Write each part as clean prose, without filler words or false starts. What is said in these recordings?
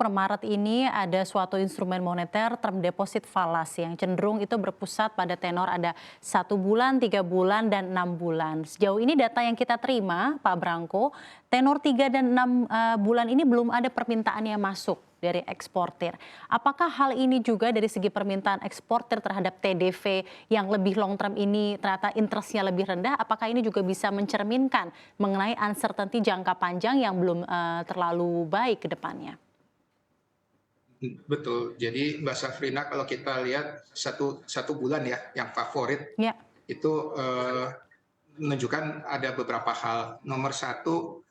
per Maret ini ada suatu instrumen moneter term deposit fallacy yang cenderung itu berpusat pada tenor ada 1 bulan, 3 bulan, dan 6 bulan. Sejauh ini data yang kita terima, Pak Branko, tenor 3 dan 6 bulan ini belum ada permintaan yang masuk dari eksportir. Apakah hal ini juga dari segi permintaan eksportir terhadap TDV yang lebih long term ini ternyata interestnya lebih rendah, apakah ini juga bisa mencerminkan mengenai uncertainty jangka panjang yang belum terlalu baik ke depannya? Betul. Jadi Mbak Safrina kalau kita lihat satu bulan ya yang favorit Ya, itu menunjukkan ada beberapa hal. Nomor satu,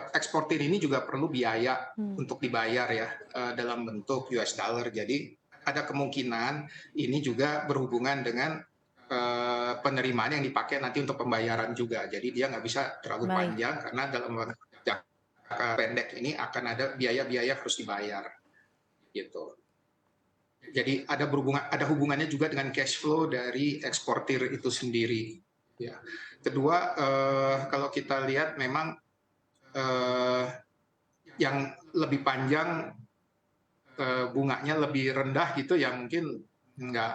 eksportir ini juga perlu biaya untuk dibayar ya dalam bentuk US dollar. Jadi ada kemungkinan ini juga berhubungan dengan penerimaan yang dipakai nanti untuk pembayaran juga. Jadi dia nggak bisa terlalu baik. panjang karena dalam jangka pendek ini akan ada biaya-biaya harus dibayar gitu. Jadi ada hubungannya juga dengan cash flow dari eksportir itu sendiri. Ya. Kedua, kalau kita lihat memang eh, yang lebih panjang bunganya lebih rendah gitu ya mungkin nggak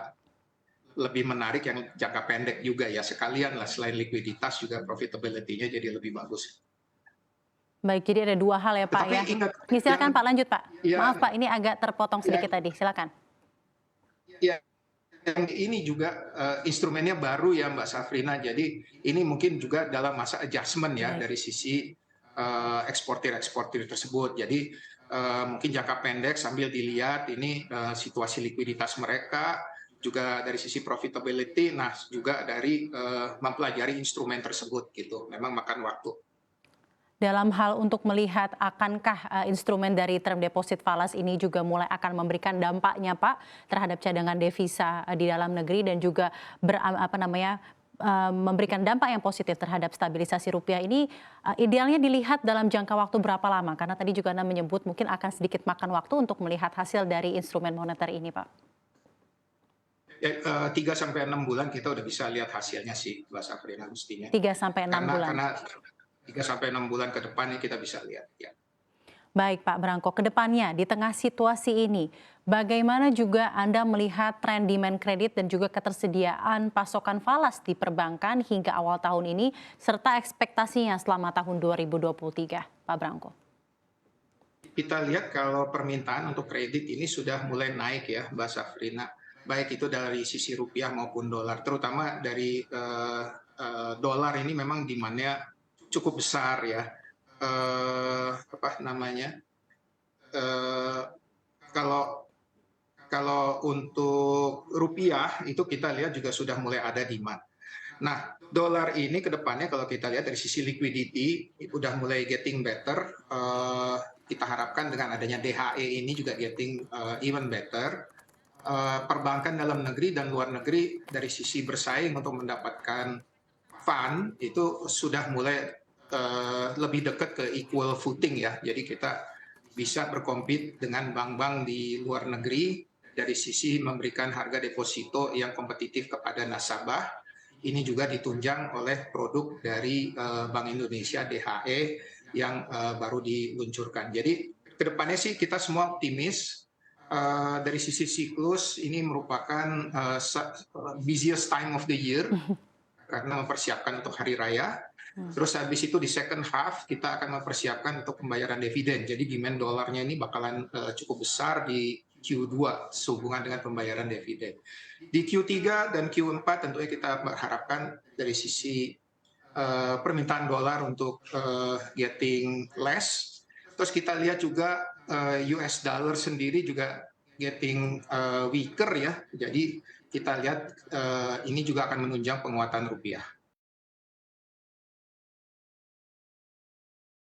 lebih menarik yang jangka pendek juga ya sekalian lah selain likuiditas juga profitability-nya jadi lebih bagus. Baik, jadi ada dua hal ya Pak Tetapi ya. ingat Ini silakan yang Pak, lanjut Pak. ya, Maaf Pak, ini agak terpotong ya, sedikit tadi, silakan. ya yang ini juga instrumennya baru ya Mbak Safrina. Jadi ini mungkin juga dalam masa adjustment ya Baik. dari sisi eksportir-eksportir tersebut. Jadi mungkin jangka pendek sambil dilihat ini situasi likuiditas mereka, juga dari sisi profitability, nah juga dari mempelajari instrumen tersebut gitu. Memang makan waktu. Dalam hal untuk melihat akankah instrumen dari term deposit falas ini juga mulai akan memberikan dampaknya Pak terhadap cadangan devisa di dalam negeri dan juga memberikan dampak yang positif terhadap stabilisasi rupiah ini, idealnya dilihat dalam jangka waktu berapa lama? Karena tadi juga Anda menyebut mungkin akan sedikit makan waktu untuk melihat hasil dari instrumen moneter ini Pak. 3 sampai 6 bulan kita udah bisa lihat hasilnya sih Mbak Safrina mestinya. 3 sampai 6 bulan. Karena 3 sampai 6 bulan ke depannya kita bisa lihat ya. Baik Pak Branko, ke depannya di tengah situasi ini, bagaimana juga Anda melihat tren demand kredit dan juga ketersediaan pasokan falas di perbankan hingga awal tahun ini, serta ekspektasinya selama tahun 2023, Pak Branko? Kita lihat kalau permintaan untuk kredit ini sudah mulai naik ya Mbak Safrina. Baik itu dari sisi rupiah maupun dolar, terutama dari dolar ini memang demand-nya cukup besar ya. Apa namanya? Eh, kalau kalau untuk rupiah itu kita lihat juga sudah mulai ada demand. Nah, dolar ini ke depannya kalau kita lihat dari sisi liquidity udah mulai getting better. Kita harapkan dengan adanya DHE ini juga getting even better. Perbankan dalam negeri dan luar negeri dari sisi bersaing untuk mendapatkan fund itu sudah mulai lebih dekat ke equal footing ya. Jadi kita bisa berkompet dengan bank-bank di luar negeri dari sisi memberikan harga deposito yang kompetitif kepada nasabah. Ini juga ditunjang oleh produk dari Bank Indonesia DHE yang baru diluncurkan. Jadi kedepannya sih kita semua optimis. Dari sisi siklus ini merupakan busiest time of the year karena mempersiapkan untuk hari raya. Terus habis itu di second half kita akan mempersiapkan untuk pembayaran dividen. Jadi demand dolarnya ini bakalan cukup besar di Q2 sehubungan dengan pembayaran dividen. Di Q3 dan Q4 tentunya kita berharapkan dari sisi permintaan dolar untuk getting less. Terus kita lihat juga US dollar sendiri juga getting weaker ya. Jadi kita lihat ini juga akan menunjang penguatan rupiah.